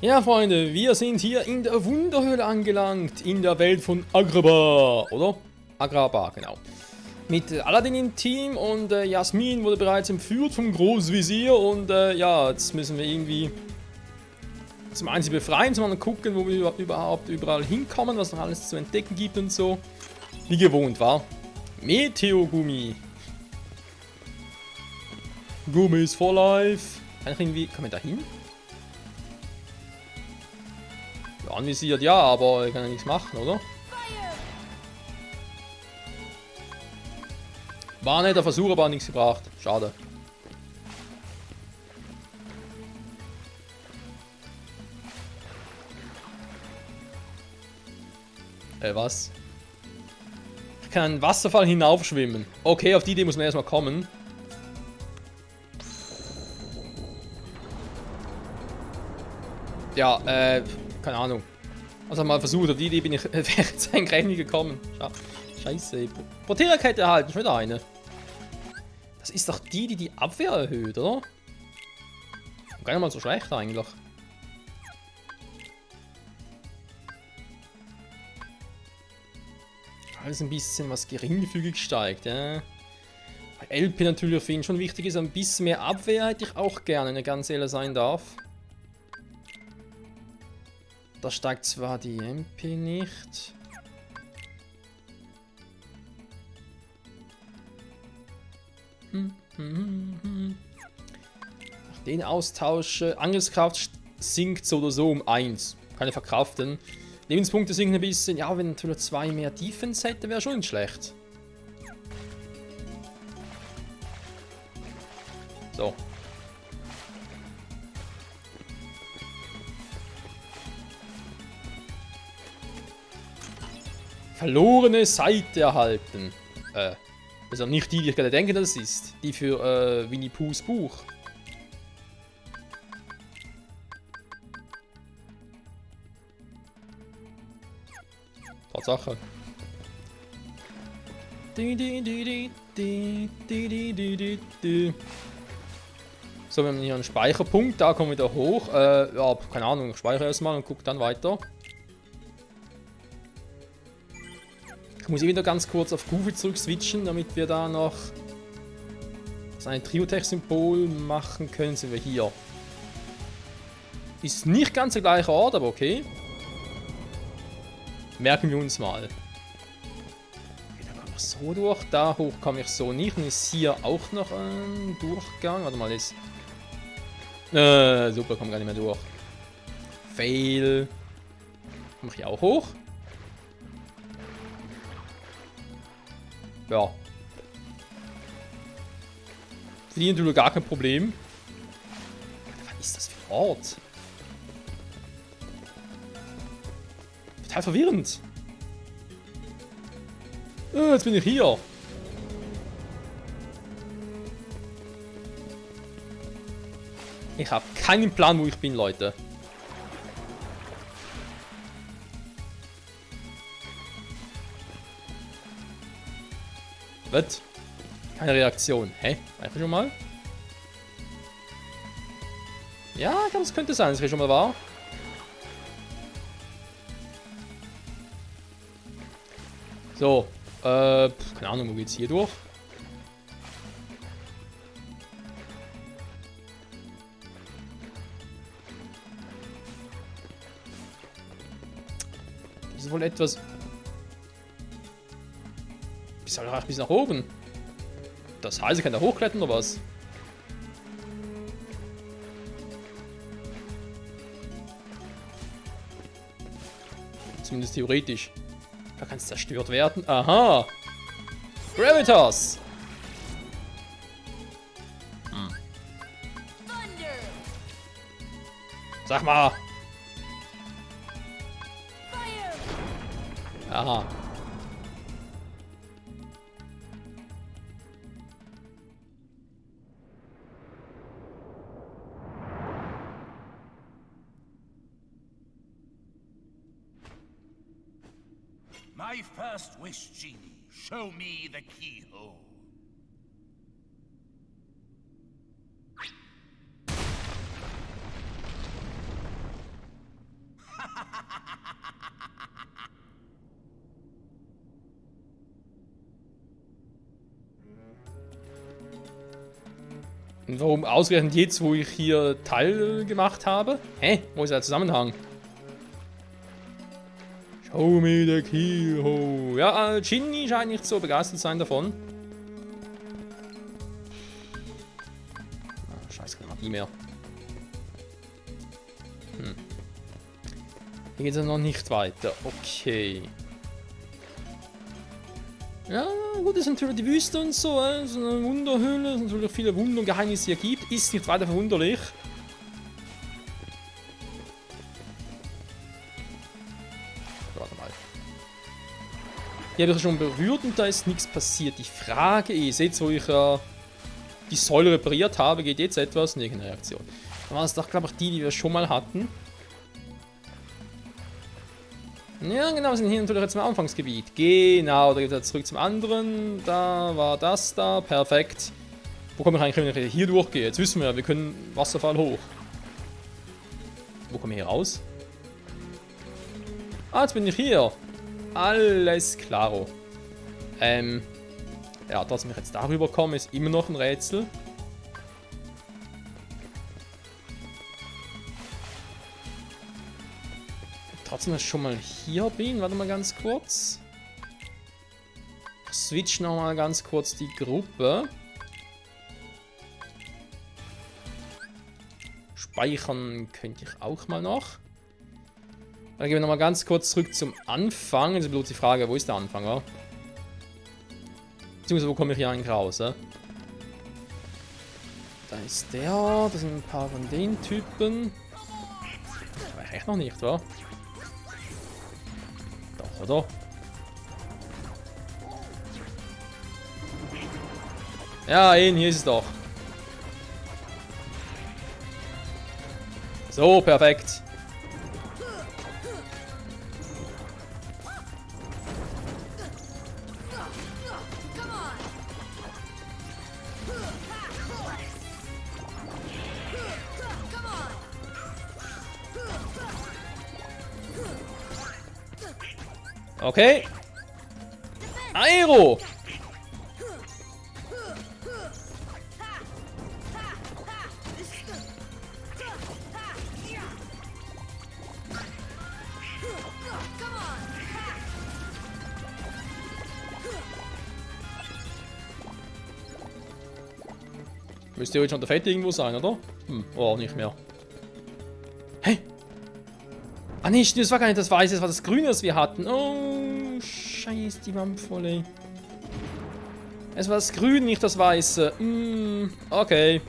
Ja, Freunde, wir sind hier in der Wunderhöhle angelangt, in der Welt von Agrabah, oder? Agrabah, genau. Mit Aladdin im Team und Jasmin wurde bereits entführt vom Großvisier und ja, jetzt müssen wir irgendwie zum einen sie befreien, zum anderen gucken, wo wir überhaupt überall hinkommen, was noch alles zu entdecken gibt und so. Wie gewohnt, war. Meteogummi. Gummis for life. Kann ich irgendwie, kann man da hin? Ja, anvisiert ja, aber ich kann ja nichts machen, oder? War nicht der Versuch, aber hat nichts gebracht. Schade. Was? Ich kann einen Wasserfall hinaufschwimmen. Okay, auf die Idee muss man erstmal kommen. Ja, keine Ahnung. Also mal versucht, auf die Idee bin ich während seinen Grenzen gekommen. Scheiße. Portiererkette erhalten, schon wieder eine. Das ist doch die die Abwehr erhöht, oder? Gar nicht mal so schlecht eigentlich. Alles ein bisschen was geringfügig steigt, ja. Bei LP natürlich für ihn schon wichtig ist, ein bisschen mehr Abwehr hätte ich auch gerne, wenn er ganz ehrlich sein darf. Da steigt zwar die MP nicht. Den austausche. Angriffskraft sinkt so oder so um 1. Kann ich verkraften. Lebenspunkte sinken ein bisschen. Ja, wenn natürlich 2 mehr Defense hätte, wäre schon nicht schlecht. So. Verlorene Seite erhalten. Also nicht die, die ich gerade denke, das ist. Die für Winnie Poohs Buch. Tatsache. So, wir haben hier einen Speicherpunkt, da kommen wir wieder hoch. Ja, keine Ahnung, ich speichere erstmal und gucke dann weiter. Ich muss wieder ganz kurz auf Goofy zurück switchen, damit wir da noch ein Triotech-Symbol machen können. Sind wir hier. Ist nicht ganz der gleiche Ort, aber okay. Merken wir uns mal. Okay, da komme ich so durch. Da hoch komme ich so nicht. Und ist hier auch noch ein Durchgang. Warte mal, jetzt. Super, komme gar nicht mehr durch. Fail. Komme ich hier auch hoch? Ja. Für die natürlich gar kein Problem. Was ist das für ein Ort? Total verwirrend. Jetzt bin ich hier. Ich habe keinen Plan, wo ich bin, Leute. Was? Keine Reaktion. Hä? Einfach schon mal? Ja, ich glaube, es könnte sein, dass ich schon mal war. So, keine Ahnung, wo geht's hier durch? Das ist wohl etwas. Bis nach oben. Das heißt, ich kann da hochklettern oder was? Zumindest theoretisch. Da kann es zerstört werden. Aha! Gravitas! Sag mal! Aha. My first wish, Genie. Show me the keyhole. Und warum ausgerechnet jetzt, wo ich hier Teil gemacht habe? Hä? Wo ist der Zusammenhang? Show me the keyhole. Ja, Ginny scheint nicht so begeistert sein davon. Ah, scheiße, keine Magie mehr. Hier geht es noch nicht weiter. Okay. Ja, gut, das ist natürlich die Wüste und so, so eine Wunderhöhle, es natürlich viele Wunder und Geheimnisse hier gibt. Ist nicht weiter verwunderlich. Warte mal. Hier habe ich schon berührt und da ist nichts passiert. Die Frage ist, jetzt wo ich die Säule repariert habe, geht jetzt etwas? Nee, keine Reaktion. Dann war es doch, glaube ich, die wir schon mal hatten. Ja, genau, wir sind hier natürlich jetzt im Anfangsgebiet. Genau, da geht es zurück zum anderen. Da war das da, perfekt. Wo komme ich eigentlich, wenn ich hier durchgehe? Jetzt wissen wir, wir können Wasserfall hoch. Wo komme ich hier raus? Ah, jetzt bin ich hier. Alles klaro. Ja, dass ich jetzt darüber komme, ist immer noch ein Rätsel. Trotzdem, dass ich schon mal hier bin. Warte mal ganz kurz. Ich switch nochmal ganz kurz die Gruppe. Speichern könnte ich auch mal noch. Dann gehen wir nochmal ganz kurz zurück zum Anfang. Jetzt bloß die Frage, wo ist der Anfang, wa? Beziehungsweise, wo komme ich hier eigentlich raus, Da ist der. Das sind ein paar von den Typen. Aber echt noch nicht, wa? Doch, oder? Ja, hier ist es doch. So, perfekt. Okay. Aero. Müsste jetzt schon der Fette irgendwo sein, oder? Oh, nicht mehr. Hey! Ah nee, das war gar nicht das Weiße, das war das Grüne, das wir hatten. Oh, scheiße, die Wampfvolle. Es war das Grüne, nicht das Weiße. Okay.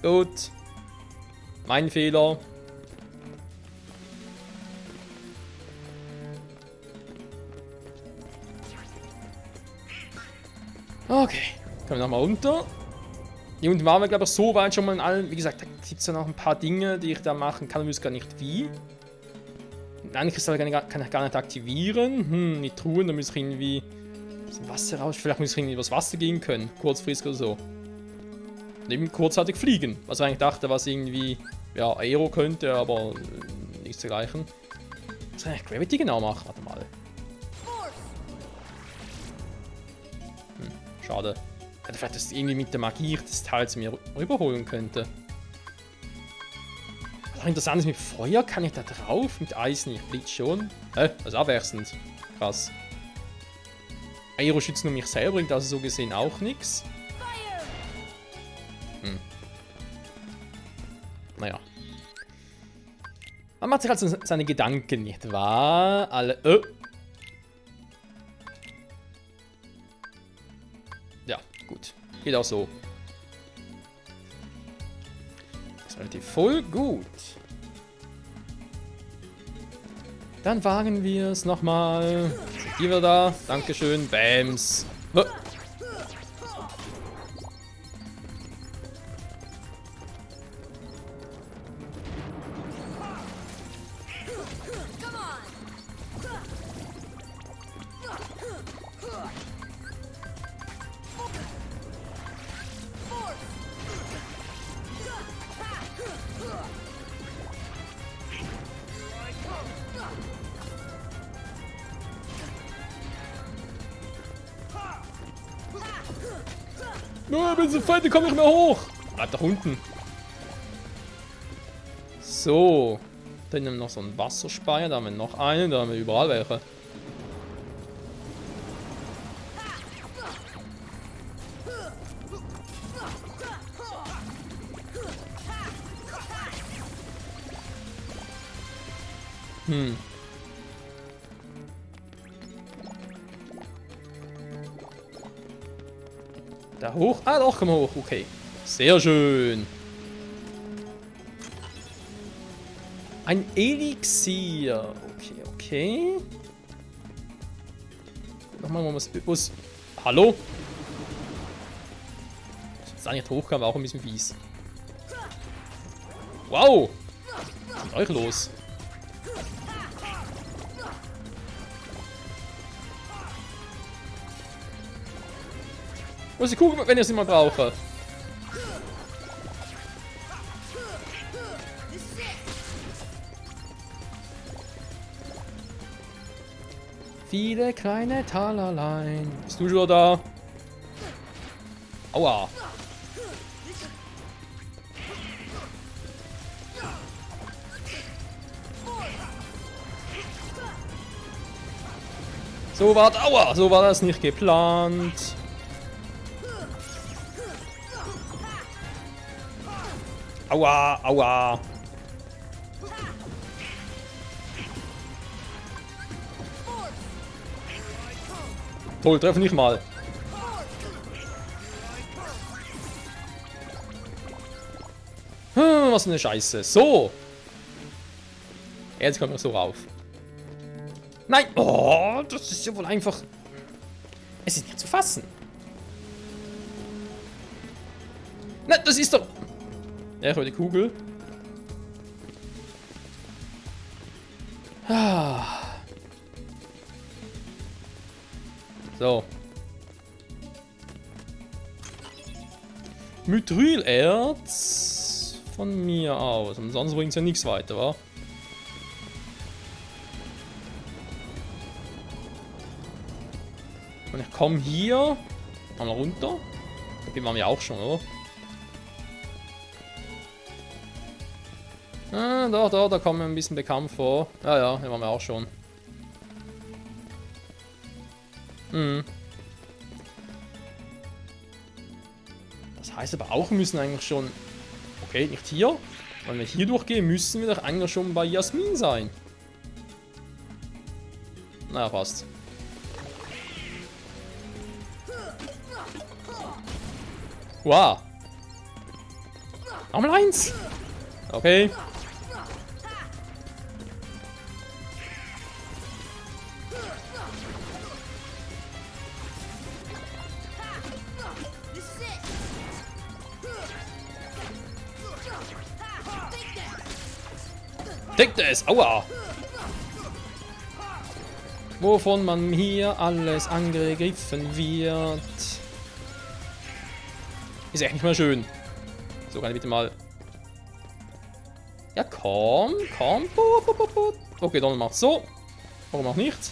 Gut. Mein Fehler. Okay. Kommen wir nochmal runter. Hier unten waren wir, glaube ich, so weit schon mal in allen. Wie gesagt, da gibt es ja noch ein paar Dinge, die ich da machen kann. Ich weiß gar nicht wie. Eigentlich kann ich gar nicht aktivieren. Die Truhen, da muss ich irgendwie aus dem Wasser raus. Vielleicht muss ich irgendwie übers Wasser gehen können. Kurzfristig oder so. Und eben kurzzeitig fliegen. Was ich eigentlich dachte, was irgendwie ja, Aero könnte, aber nichts dergleichen. Was kann ich Gravity genau machen? Warte mal. Schade. Vielleicht, dass irgendwie mit der Magie das Teil zu mir rüberholen könnte. Was auch interessant ist, mit Feuer kann ich da drauf, mit Eis nicht. Blitz schon. Das ist abwechselnd. Krass. Aero schützt nur mich selber, bringt also so gesehen auch nichts. Naja. Man macht sich also seine Gedanken, nicht wahr? Alle. Ja, gut. Geht auch so. Das ist relativ voll. Gut. Dann wagen wir es nochmal. Sind die wieder da? Dankeschön. Bams. Ich bin so fett, ich komme nicht mehr hoch. Bleib doch unten. So. Dann nehmen wir noch so einen Wasserspeier. Da haben wir noch einen. Da haben wir überall welche. Da hoch? Ah, doch, komm hoch. Okay. Sehr schön. Ein Elixier. Okay, okay. Nochmal, wo muss. Hallo? Dass da nicht hochkam, war auch ein bisschen fies. Wow! Was ist mit euch los? Wo ist die Kugel, wenn ich sie mal brauche? Viele kleine Talerlein. Bist du schon da? Aua. So war, aua, so war das nicht geplant. Aua, aua. Toll, treff nicht mal. Was für eine Scheiße. So. Jetzt kommen wir so rauf. Nein. Oh, das ist ja wohl einfach... Es ist nicht zu fassen. Nein, das ist doch... Ja, ich will die Kugel. So. Mythrylerz von mir aus. Und sonst bringt es ja nichts weiter, wa? Und ich komme hier mal runter. Die waren wir auch schon, oder? Ah, da kommen wir ein bisschen bekannt vor. Ja, hier waren wir auch schon. Das heißt aber auch, wir müssen eigentlich schon... Okay, nicht hier. Wenn wir hier durchgehen, müssen wir doch eigentlich schon bei Jasmin sein. Naja, passt. Wow. Nochmal eins. Okay. Deckt es! Aua! Wovon man hier alles angegriffen wird. Ist echt nicht mal schön. So, kann ich bitte mal... Ja, komm. Okay, dann macht's so. Warum auch nicht?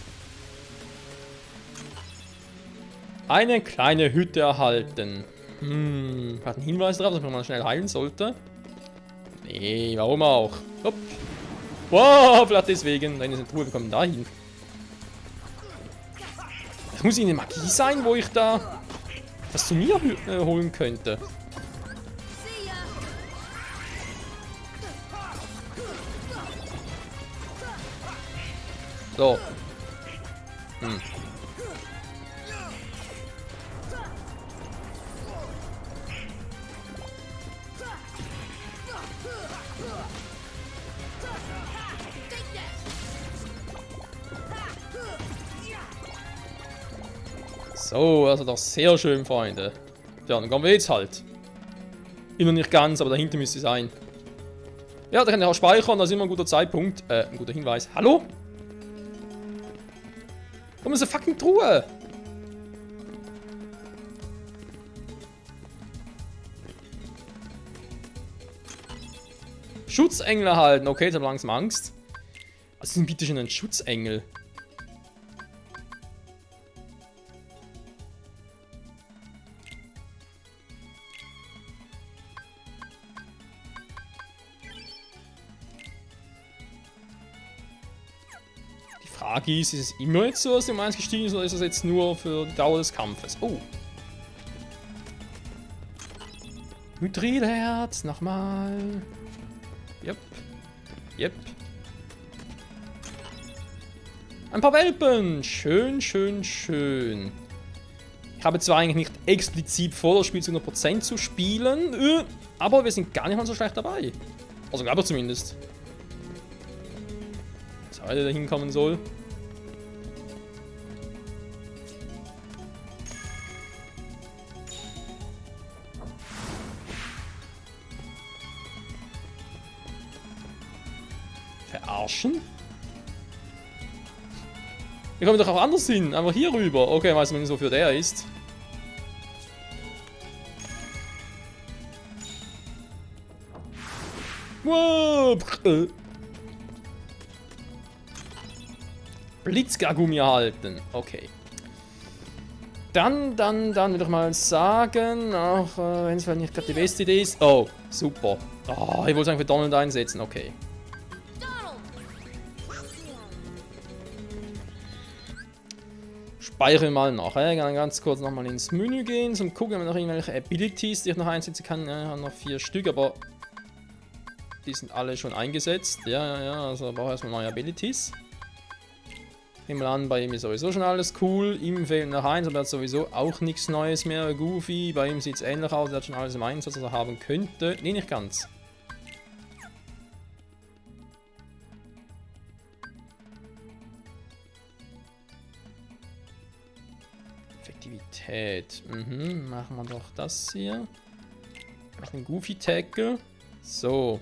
Eine kleine Hütte erhalten. Hat einen Hinweis darauf, dass man mal schnell heilen sollte. Nee, warum auch? Hopp. Wow, vielleicht deswegen. Nein, ist eine Truhe, wir kommen da hin. Das muss eine Magie sein, wo ich da was zu mir holen könnte. So. So, also doch sehr schön, Freunde. Ja, dann kommen wir jetzt halt. Immer nicht ganz, aber dahinter müsste es sein. Ja, da kann ich auch speichern, das ist immer ein guter Zeitpunkt. Ein guter Hinweis. Hallo? Warum ist eine fucking Truhe? Schutzengel erhalten. Okay, jetzt habe ich langsam Angst. Was ist denn bitte schon ein Schutzengel? Frage ist es immer jetzt so, dass die um 1 gestiegen ist, oder ist das jetzt nur für die Dauer des Kampfes? Oh. Hydrilherz, nochmal. Yep. Yep. Ein paar Welpen. Schön, schön, schön. Ich habe zwar eigentlich nicht explizit vor, das Spiel zu 100% zu spielen, aber wir sind gar nicht mal so schlecht dabei. Also glaube ich zumindest. Was heute da hinkommen soll. Verarschen? Wir kommen doch auch anders hin, einfach hier rüber. Okay, weiß man nicht, wofür der ist. Wow. Blitzgargummi erhalten. Okay. Dann würde ich mal sagen, auch wenn es vielleicht nicht gerade die beste Idee ist. Oh, super. Oh, ich wollte es eigentlich für Donald einsetzen, okay. Speichere mal nachher, ganz kurz nochmal ins Menü gehen, zum gucken, ob wir noch irgendwelche Abilities, die ich noch einsetzen kann. Ja, ich habe noch 4 Stück, aber die sind alle schon eingesetzt. Ja, also brauche ich erstmal neue Abilities. Nehmen wir an, bei ihm ist sowieso schon alles cool. Ihm fehlt noch eins, aber er hat sowieso auch nichts Neues mehr. Goofy, bei ihm sieht es ähnlich aus, er hat schon alles im Einsatz, was er haben könnte. Nee, nicht ganz. Effektivität. Machen wir doch das hier. Machen einen Goofy-Tackle. So.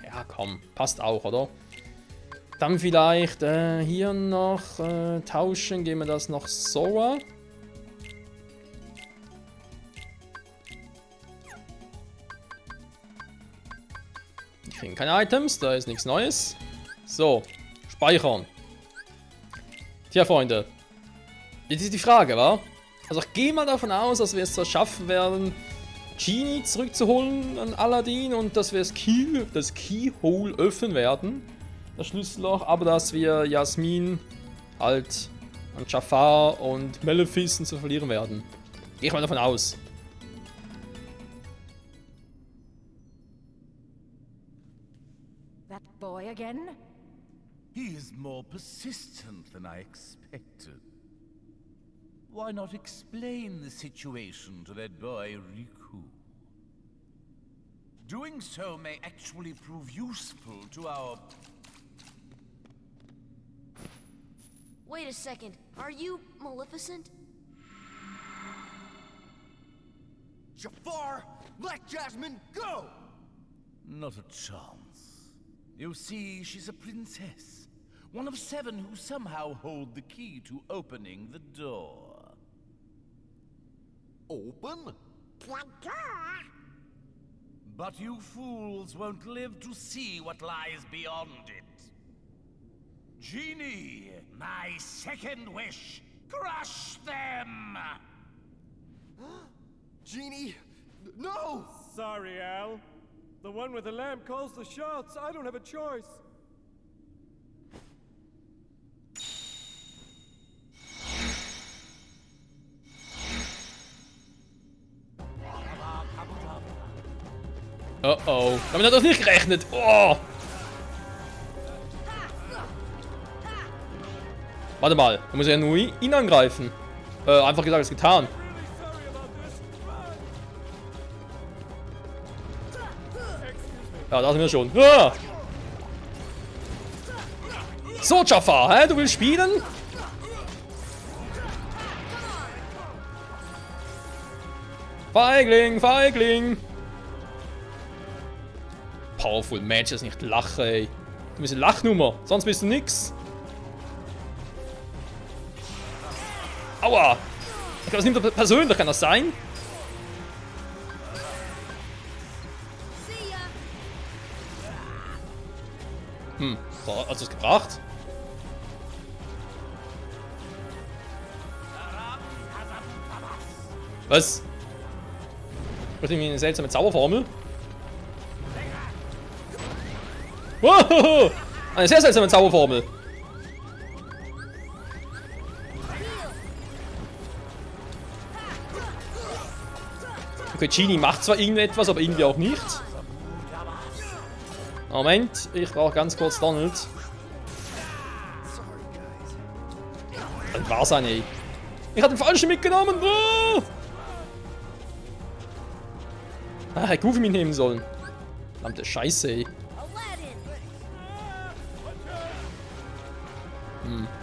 Ja, komm. Passt auch, oder? Dann vielleicht hier noch tauschen. Gehen wir das noch so. Ich kriege keine Items, da ist nichts Neues. So, speichern. Tja, Freunde. Jetzt ist die Frage, wa? Also ich gehe mal davon aus, dass wir es zwar schaffen werden, Genie zurückzuholen an Aladdin und dass wir das Keyhole öffnen werden. Das Schlüsselloch, aber dass wir Jasmin halt an Jafar und Maleficent zu verlieren werden. Gehe ich mal davon aus. That boy again? He is more persistent than I expected. Why not explain the situation to that boy, Riku? Doing so may actually prove useful to our... Wait a second. Are you Maleficent? Jafar, let Jasmine go! Not a chance. You see, she's a princess. One of 7 who somehow hold the key to opening the door. Open? But you fools won't live to see what lies beyond it. Genie, my second wish, crush them! Genie, no! Sorry, Al. The one with the lamp calls the shots. I don't have a choice. Oh oh. Damit hat er nicht gerechnet. Oh. Warte mal. Da muss er ja nur ihn angreifen. Einfach gesagt, ist getan. Ja, da sind wir schon. Ah. So, Jafar, hä? Du willst spielen? Feigling, Feigling. Powerful Matches, nicht lachen, ey. Du bist eine Lachnummer, sonst bist du nix. Aua! Ich glaube, das nimmt er persönlich, kann das sein? So, hat es gebracht? Was? Das ist irgendwie eine seltsame Zauberformel. Wow! Eine sehr seltsame Zauberformel. Okay, Genie macht zwar irgendetwas, aber irgendwie auch nicht. Moment, ich brauche ganz kurz Donald. Das war's auch nicht. Ich hatte den falschen mitgenommen. Oh! Ah, hätte Goofy mitnehmen sollen. Verdammte Scheiße, ey.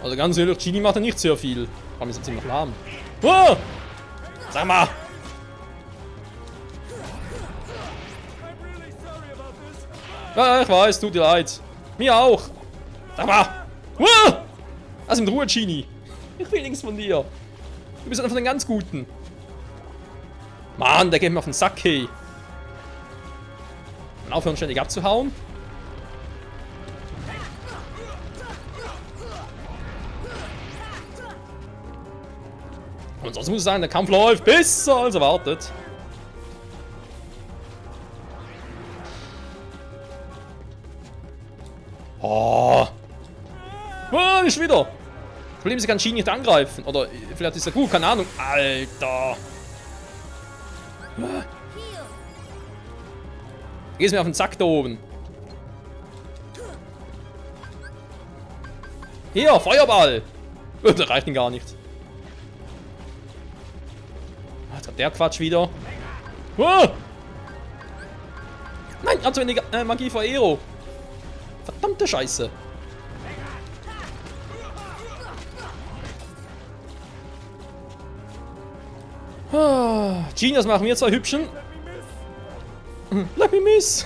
Also ganz ehrlich, Genie macht ja nicht sehr viel. Vor allem ist er ziemlich lahm. Oh! Sag mal! Ja, ich weiß, tut dir leid. Mir auch. Sag mal! Oh! Lass ihn in Ruhe, Genie. Ich will nichts von dir. Du bist einer von den ganz Guten. Mann, der geht mir auf den Sack, hey. Und aufhören, ständig abzuhauen. Und sonst muss es sein, der Kampf läuft besser als erwartet. Oh. Oh, nicht wieder. Das Problem ist, ich kann Genie nicht angreifen. Oder vielleicht ist er gut, keine Ahnung. Alter. Gehst mir auf den Sack da oben. Hier, Feuerball. Das reicht ihn gar nicht. Jetzt kommt der Quatsch wieder. Oh! Nein, er hat zu wenig Magie vor Aero. Verdammte Scheiße. Genius machen wir zwei Hübschen. Let me miss.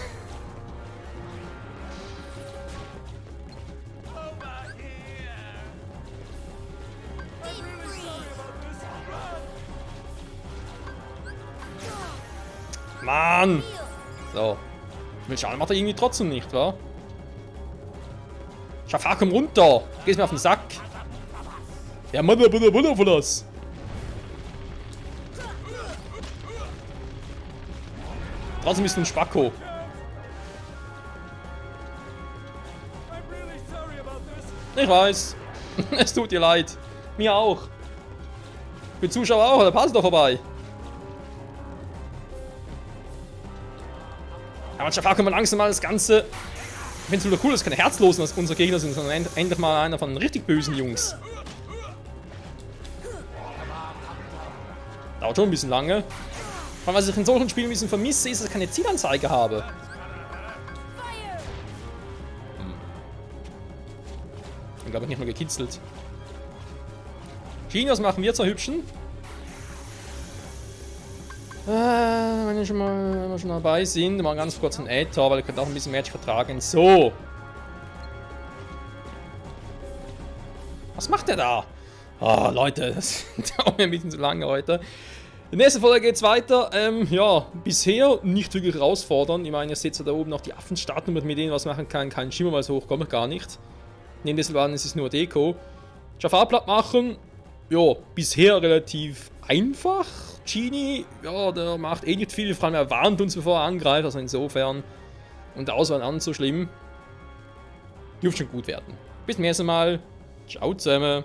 Mann. So. Mit Schaden macht er irgendwie trotzdem nicht, wa? Schafar, komm runter. Gehst mir auf den Sack. Ja, Mann, von das. Trotzdem bist du ein Spacko. Ich weiß. Es tut dir leid. Mir auch. Für Zuschauer auch, da passt doch vorbei. Aber Jafar können wir langsam mal das Ganze. Ich finde es wieder cool, dass keine Herzlosen als unsere Gegner sind, sondern endlich mal einer von den richtig bösen Jungs. Dauert schon ein bisschen lange. Aber was ich in solchen Spielen ein bisschen vermisse, ist, dass ich keine Zielanzeige habe. Ich bin, glaube ich, nicht mehr gekitzelt. Genius machen wir zur Hübschen. Wenn wir schon dabei sind, mal ganz kurz ein Äther, weil ich könnte auch ein bisschen Magic vertragen. So. Was macht der da? Oh, Leute, das dauert mir ein bisschen zu lange heute. In der nächsten Folge geht's weiter. Ja, bisher nicht wirklich herausfordernd. Ich meine, ihr seht ja da oben noch die Affenstatuen, mit denen was machen kann. Kein Schimmer, weil so hoch komme ich gar nicht. Neben des Laden ist es nur Deko. Jafar platt machen. Ja, bisher relativ einfach. Genie, ja, der macht eh nicht viel. Vor allem er warnt uns, bevor er angreift. Also insofern. Und der Auswahl an so schlimm. Dürfte schon gut werden. Bis zum nächsten Mal. Ciao zusammen.